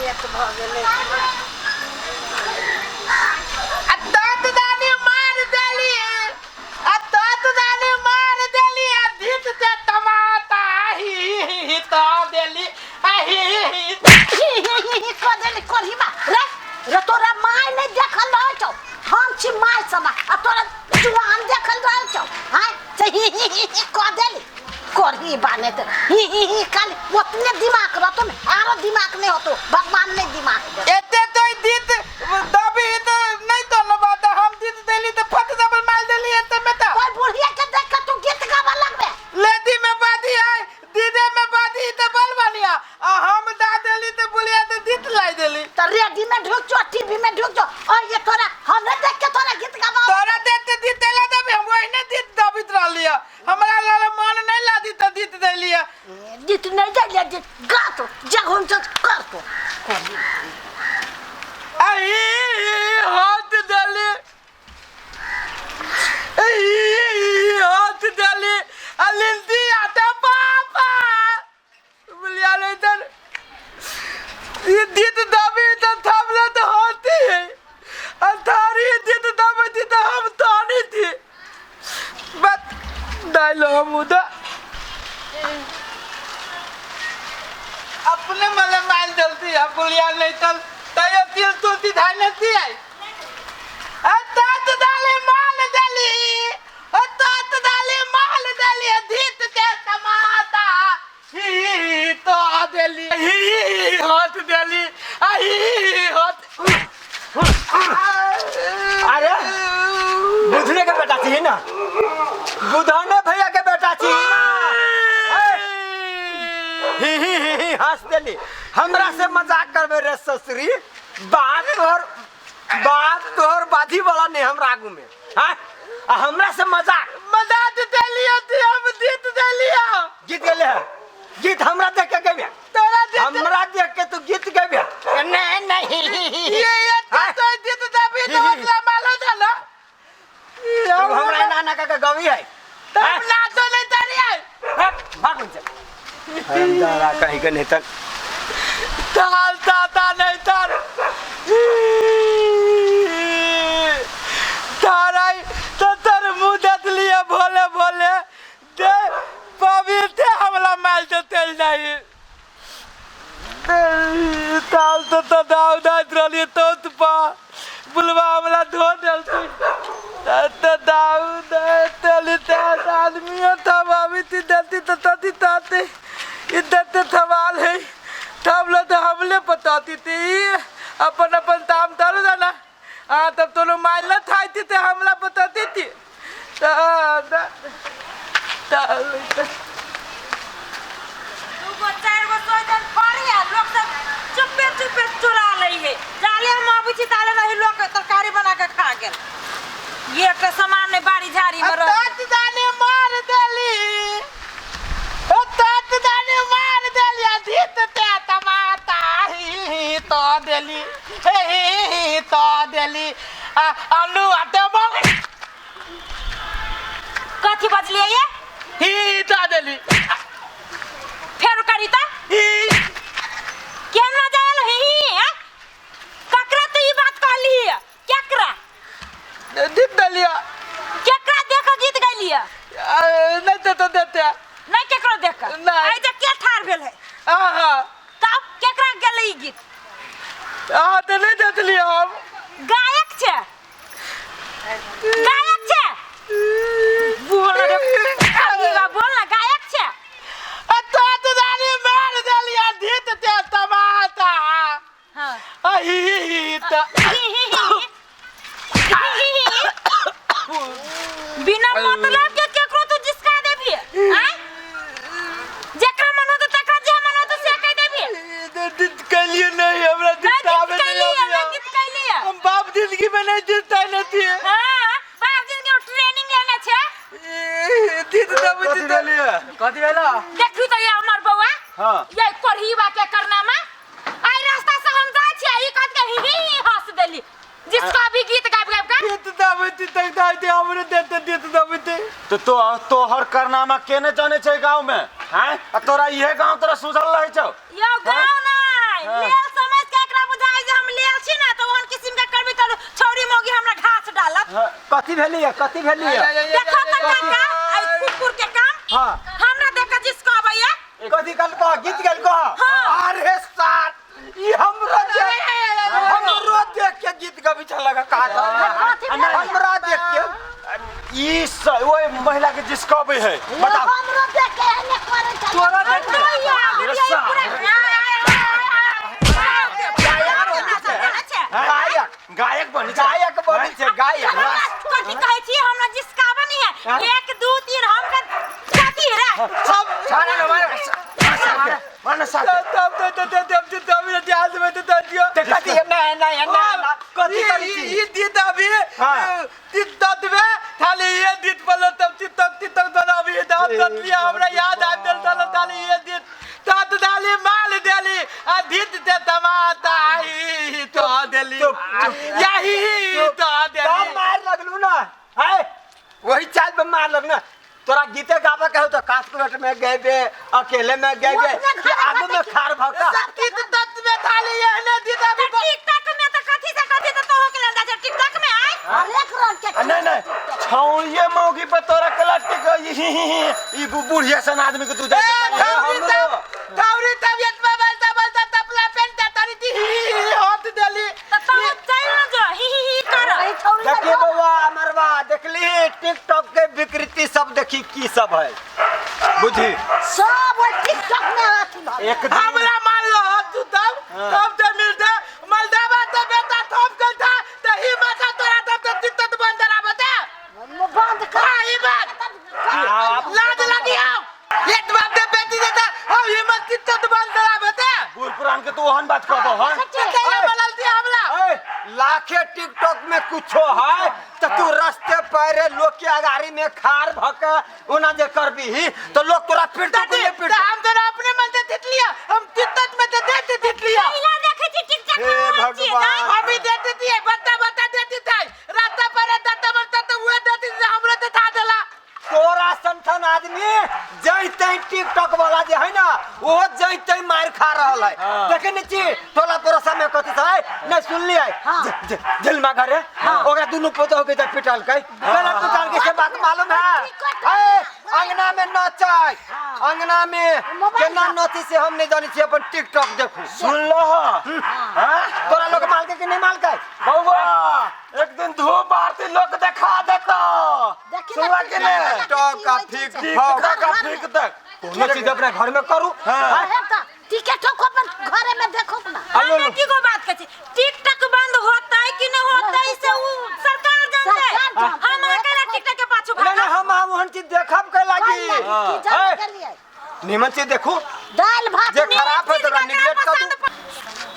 Late भ गेलै अतत दानी मार देली अतत दानी मार देली अधित ते टमाटा ही तो देली को देली कोहिमा रे तोरा माय नहीं देखल रह छौ हम छी माय समा आ तोरा जुआन देखल रह छौ हां को देली कोरही बाने त काली ओतने दिमाग रहतो में आरो दिमाग नहीं होतो भगवान ने दिमाग दे एते तो दीत दबी तो नहीं तो न बात हम दीत देली तो फट डबल मार देली एते में तो कोई बुढ़िया के देख के तू गीत गावा लगबे लेदी में बादी है दीदे में बादी तो बल बनिया आ हम दा देली तो बुलिया तो दीत लाई देली तो रेडी में ढुक जो टीवी में ढुक जो और ये तोरा हमने देख के तोरा गीत गावा तोरा देते दीत देला दबी हम वही दीत दबित रह लिया हमरा लाला मन नहीं लादी तो दीत देली गीत नहीं दे गीत गा तो जग हम सब कर तो आई हाथ देली हाथ देली अलिंदी आते पापा बुलिया नहीं तर ये दीत दबी तो थमले तो होती है अथारी दीत दबी तो हम तानी थी बस डालो हम उधर अपने मले माल जलती है बुलिया नहीं तल तय तिल तुलती धाय नहीं है अतात डाले माल दली अतात डाले माल दली धीत के टमाटा ही तो देली ही हाथ देली ही हाथ अरे बुधने का बेटा थी ना बुधाने भैया के बेटा थी हंस देली हमरा से मजाक करबे रे ससुरी बात तोहर बाधी वाला नहीं हमरा आगू में हां हमरा से मजाक देलिया थी हम जीत देलिया जीत गेले है गीत हमरा देख के गबे तोरा हमरा देख के तू गीत गबे नहीं ये तो जीत दबी तो अगला मालो था ना तू हमरा नाना का गवी है तब ना तो नहीं तरी है भाग जा अंधारा कहीं के नहीं तक ताल ताता नहीं तर ताराई तो तर मुंह देख लिया भोले भोले दे पवित्र हमला माल तो तेल नहीं ताल तो दाव दाद रली तो तुपा बुलवा हमला धो देलती तो दाव तेली तो आदमी था बाबी ती देती तो तती ताते इधर थवाल है तब लो तो हमले बताती थी अपन अपन ताम तारू जाना हाँ तब तो लोग माइल थाई थी हमला बताती थी चुपे चुरा लई है जाले हम अबी छी ताले नहीं लोग तरकारी बना के खा गेल ये के सामान ने बाड़ी झाड़ी में रह तात दाने मार देली तात दाने मार देली अधित ते टमाटा ही तो देली तो देली आलू आटे मग कथी बजलिए ये ही तो देली फेर करी ता केना जायल ही ककरा तो ये बात कहली है केकरा जीत देलिया केकरा देख गीत गैलिया नहीं तो देते नहीं केकरो देख नहीं। आई जे के ठार भेल है हाँ तब केकरा गेलै ई गीत तो नहीं देख लिया हम गायक छे बोल रे अगीवा बोल ना गायक छे तात दाने मार देलिया अधित ते टमाटा हां ही तो बिना मतलब के केकरो तो जिसका देबी हैं जेकरा मन हो तो तकरा जे मन हो तो से कह देबी दित कलिए नहीं हमरा दित आवे गीत कैलिए हम बाप जिंदगी में नहीं जीता नहीं है हां बाप दिन के ट्रेनिंग लेने छे दित दब कथी देलिए कथी भेला देखू तो ये हमर बौआ हां ये कोरहीवा के करना में आई रास्ता से हम जा छी ई कत के ही हंस देली जिसका भी गीत गाब गाब का दित दब तक दाई हमरे देते दित दब तो हर करनामा केने जाने छै गांव में हैं तोरा इहे गांव तोरा सुझल रहे छौ यो गाँव नहीं हाँ। ले समझ के कथी भेली है देखो त काका आई कुकुर के काम हां हमरा देखा जिसको भैया कथी कल कह गीत गल कह अरे साथ ई हमरो देख के गीत गबी छ लगा का हमरा देख के ई ओए महिला के जिसकबे है बताओ हमरो देख के एने करे छ तोरा देख के गायक बनी छै गायक कथी कहै छी हमरा जिसकाबे नहीं है 1 2 3 हम कथी रे सब छाना हमारे माने साथ तब ध्यान में तो दियो ते कथी ना कथी करी छी ई दीद अभी दीद में खाली ये दीद पलो तब तक दोनों अभी दाम लिया हमरा याद आ गेल ताली ये दीद तात डाली माल देली आ दीद ते तमाता आई तो देली यही तो देली मार लगलू ना है वही चाल पे मार लगना तोरा गीते गावे कहू तो कास्कुलेट में गएबे अकेले में गएबे आगू में खार भका दीद तत में खाली ये दीद अभी टिकटॉक में तो कथी से तो हो के लगा जा टिकटॉक में आए अरे रंग के नहीं छौलिए मौगी पे तोरा कलटिक ई बुढ़िया सन आदमी के तू जा तावरी तबियत में बोलता तपला पेंटा तरी दी हाथ देली तो चल न जो ही कर देखिए बउआ मरवा देखली टिकटॉक के विकृति सब देखी की सब है बुझी सब वो टिकटॉक में आती बात एक हमरा मान लो तू तब तो मिलता मलदावा तो बेटा थोप गता तो ही माथा तोरा तब तो तित्त बंदरा बता बंद कर ही बात लाद लगी आओ एक बात दे बेटी देता और ये मत तित्त बंदरा बता बूढ़ पुरान के तू ओहन बात कर दो हां क्या बदलती हमला लाखे टिकटॉक में कुछो है तो तू रास्ते पैरे लोग के अगारी में खार भक ओना जे करबी तो लोग तोरा पीट हम तो अपने मन से तित लिया हम तित्त में तो देते तित लिया पहिला देखे छी टिकटॉक हे में भगवान। हम भी देते थी बता देती थी रास्ता पर तो हुए देती थी हमरे तो था देला तोरा संथन आदमी जैते टिकटॉक वाला जे है ना वो जैते मार खा रहल है देखे न छी टोला परोसा में कथि है न सुन लिया जेल में घरे ओकरा दुनु पोतो हो के पिटल के गला पिटल के से बात मालूम है अंगना में नचाय अंगना में केना नची से हम नहीं जानी छी अपन टिकटॉक देखू सुन लो हां तोरा लोग माल के नहीं माल के बउवा एक दिन धूप आरती लोग देखा देखो सुनवा के ने टिकटॉक का फीक तक कोनो चीज अपने घर में करू टिकट को अपन घरे में देखो ना हमने की को बात कहती टिकटॉक बंद होता है कि नहीं होता है इसे वो सरकार जानते है हम अकेला टिकटॉक के पाछू नहीं हम ओहन चीज देखब के लागी निमन चीज देखू दाल भात जे खराब है तो निगलेक्ट कर दू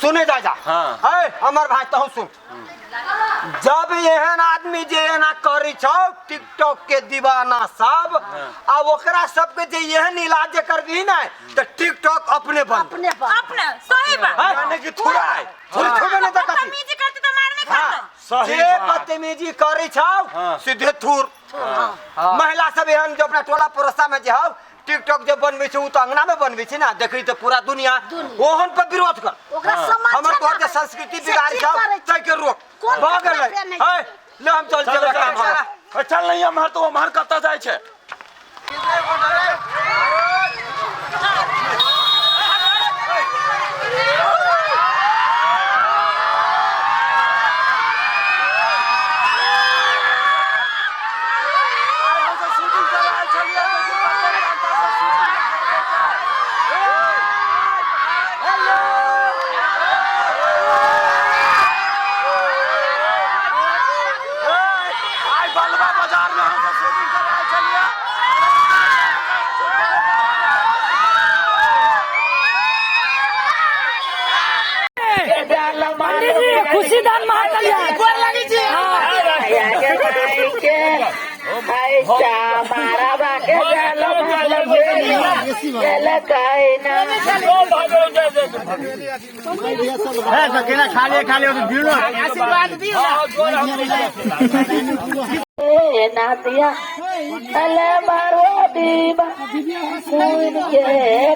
सुने जा है हमर भाई तहु सुन जब एहन आदमी जे एना करी छौ टिकटॉक के दीवाना सब आ ओकरा सब के जे एहन इलाज करबी ना तो टिकटॉक अपने बंद अपने सही बात माने कि थोड़ा थोड़ा नहीं तो कथी बदतमीजी करती तो मार नहीं खाता सही बदतमीजी करी छौ सीधे थूर महिला सब एहन जो अपना टोला परोसा में जे हौ टिकटॉक जो बनबे छै उ तो अंगना में बनबे छै ना देखी तो पूरा दुनिया ओहन पर विरोध कर हमर तोहर जे संस्कृति बिगाड़ छौ तै के रोक भ गेलै है ले हम चल काम चल नहीं हमर तो हमर कत जाय छै खुशी दान महाकल्याण गोर लगी जी खाली आशीर्वाद दियो नदिया अले मारो दीवा सुन के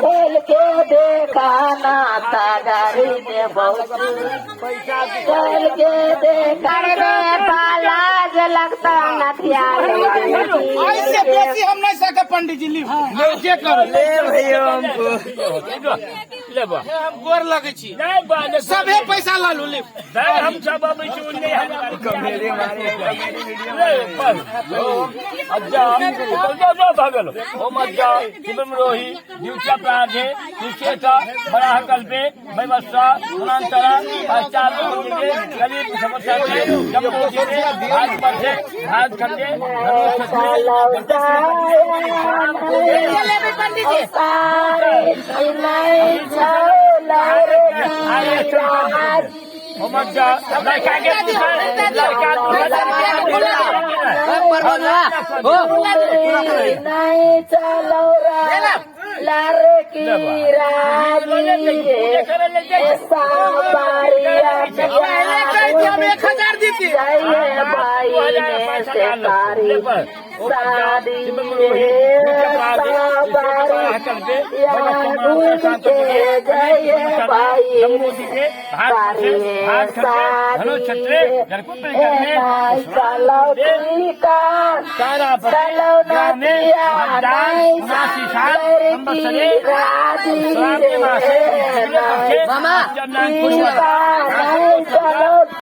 खोल के देखा ना तागारी में बहुत खोल के देखा रे पाला जे लगता नदिया ऐसे बेसी हम नहीं सके पंडित जी लीव जे करो ले भैया हमको हम गोर लगे छी सबे पैसा ला लू लीव हम सब अभी चुन नहीं हम मेरे मारे भागल ओ मज्जा शिवम रोही दिवसा प्राधे निश्चेता बड़ा कल्पे व्यवस्था गुणांतरा चार गरीब समस्या के जम्मू जिले भाग पथे भाग खंडे ओ मज्जा लड़का के लड़का नहीं चलो लारे की राजी ऐसा बारिया जाइए भाई ने से कारी शादी जाइए भाई चलो